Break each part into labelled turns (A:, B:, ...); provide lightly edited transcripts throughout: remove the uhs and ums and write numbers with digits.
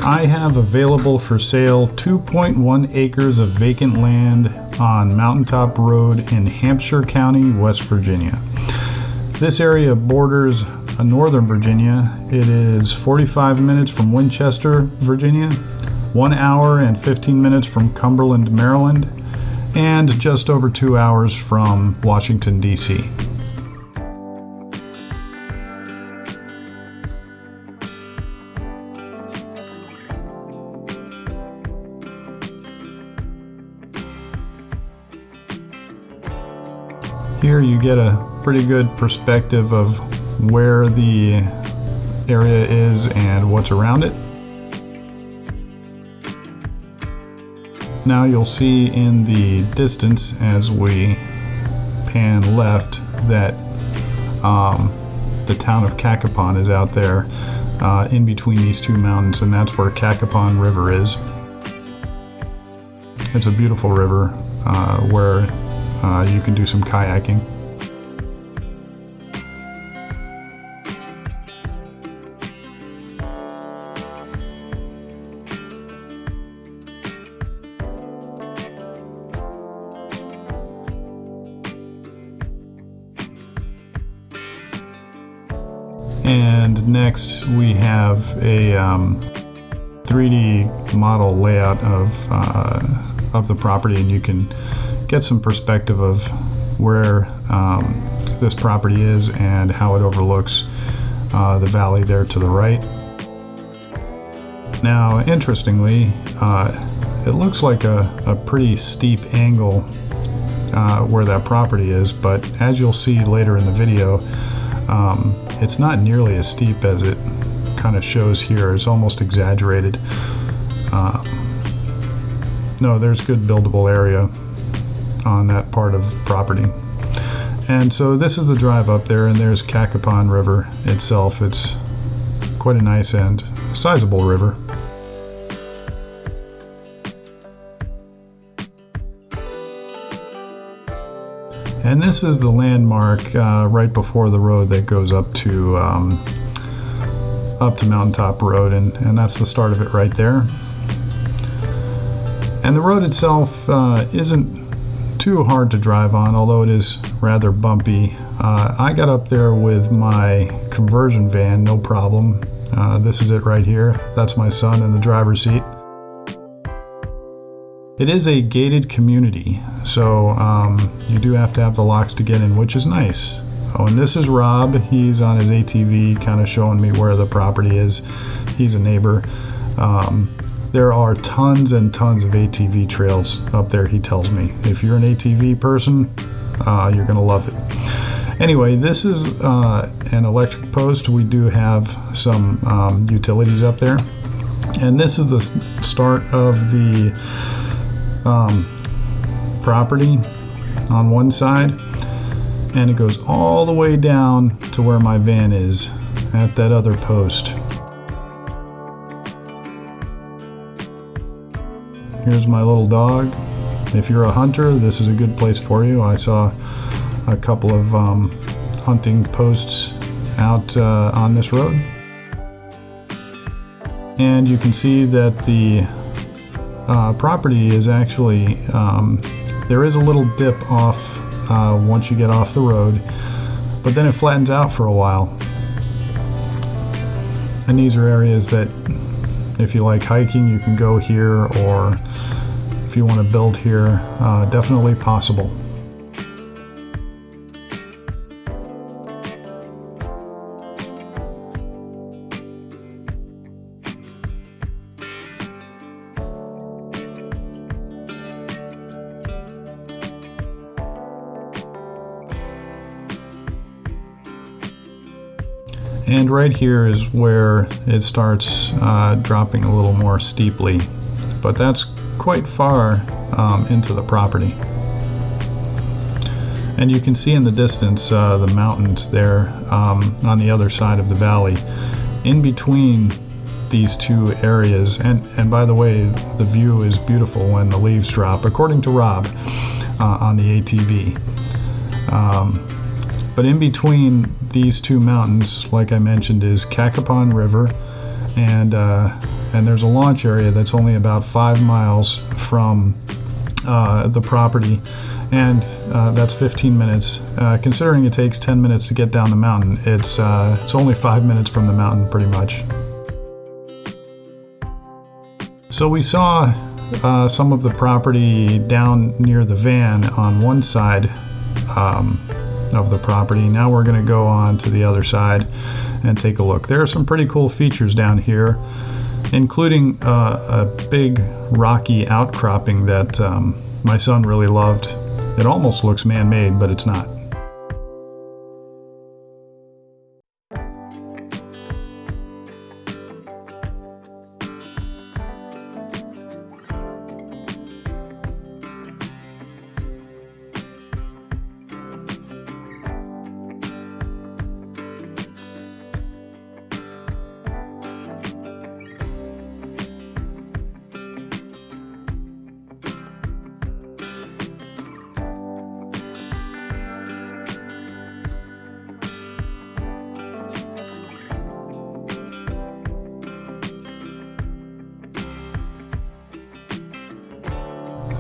A: I have available for sale 2.1 acres of vacant land on Mountaintop Road in Hampshire County, West Virginia. This area borders northern Virginia. It is 45 minutes from Winchester, Virginia, 1 hour and 15 minutes from Cumberland, Maryland, and just over 2 hours from Washington, D.C. Here you get a pretty good perspective of where the area is and what's around it. Now you'll see in the distance as we pan left that the town of Cacapon is out there in between these two mountains, and that's where Cacapon River is. It's a beautiful river where you can do some kayaking. And next we have a 3D model layout of the property, and you can get some perspective of where this property is and how it overlooks the valley there to the right. Now, interestingly, it looks like a pretty steep angle where that property is, but as you'll see later in the video, it's not nearly as steep as it kind of shows here. It's almost exaggerated. No, there's good buildable area on that part of property. And so this is the drive up there, and there's Cacapon River itself. It's quite a nice and sizable river. And this is the landmark right before the road that goes up to Mountaintop Road, and that's the start of it right there. And the road itself isn't too hard to drive on, although it is rather bumpy. I got up there with my conversion van, no problem. This is it right here. That's my son in the driver's seat. It is a gated community, so you do have to have the locks to get in, which is nice. Oh, and this is Rob. He's on his ATV kind of showing me where the property is. He's a neighbor. There are tons and tons of ATV trails up there, he tells me. If you're an ATV person, you're going to love it. Anyway, this is an electric post. We do have some utilities up there. And this is the start of the property on one side, and it goes all the way down to where my van is at that other post. Here's my little dog. If you're a hunter, this is a good place for you. I saw a couple of hunting posts out on this road, and you can see that the property is actually, there is a little dip off once you get off the road, but then it flattens out for a while. And these are areas that if you like hiking, you can go here, or if you want to build here, definitely possible. And right here is where it starts dropping a little more steeply, but that's quite far into the property. And you can see in the distance the mountains there on the other side of the valley. In between these two areas, and by the way, the view is beautiful when the leaves drop, according to Rob on the ATV. But in between these two mountains, like I mentioned, is Cacapon River, and and there's a launch area that's only about 5 miles from the property, and that's 15 minutes. Considering it takes 10 minutes to get down the mountain, it's only 5 minutes from the mountain pretty much. So we saw some of the property down near the van on one side of the property. Now we're going to go on to the other side and take a look. There are some pretty cool features down here, including a big rocky outcropping that my son really loved. It almost looks man-made, but it's not.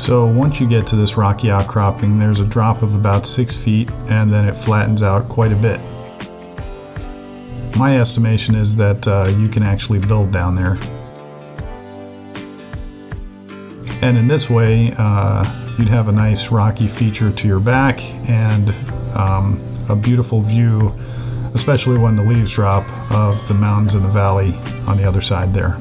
A: So once you get to this rocky outcropping, there's a drop of about 6 feet, and then it flattens out quite a bit. My estimation is that you can actually build down there. And in this way, you'd have a nice rocky feature to your back and a beautiful view, especially when the leaves drop, of the mountains and the valley on the other side there.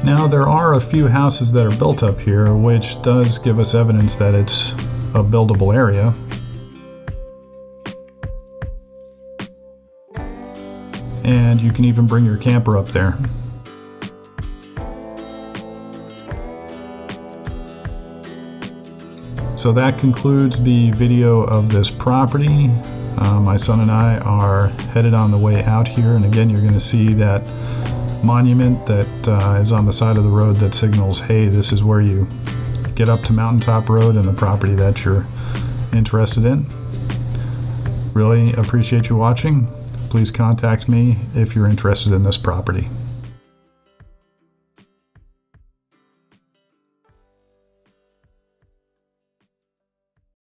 A: Now there are a few houses that are built up here, which does give us evidence that it's a buildable area. And you can even bring your camper up there. So that concludes the video of this property. My son and I are headed on the way out here, and again you're going to see that monument that is on the side of the road that signals, hey, this is where you get up to Mountaintop Road and the property that you're interested in. Really appreciate you watching. Please contact me if you're interested in this property.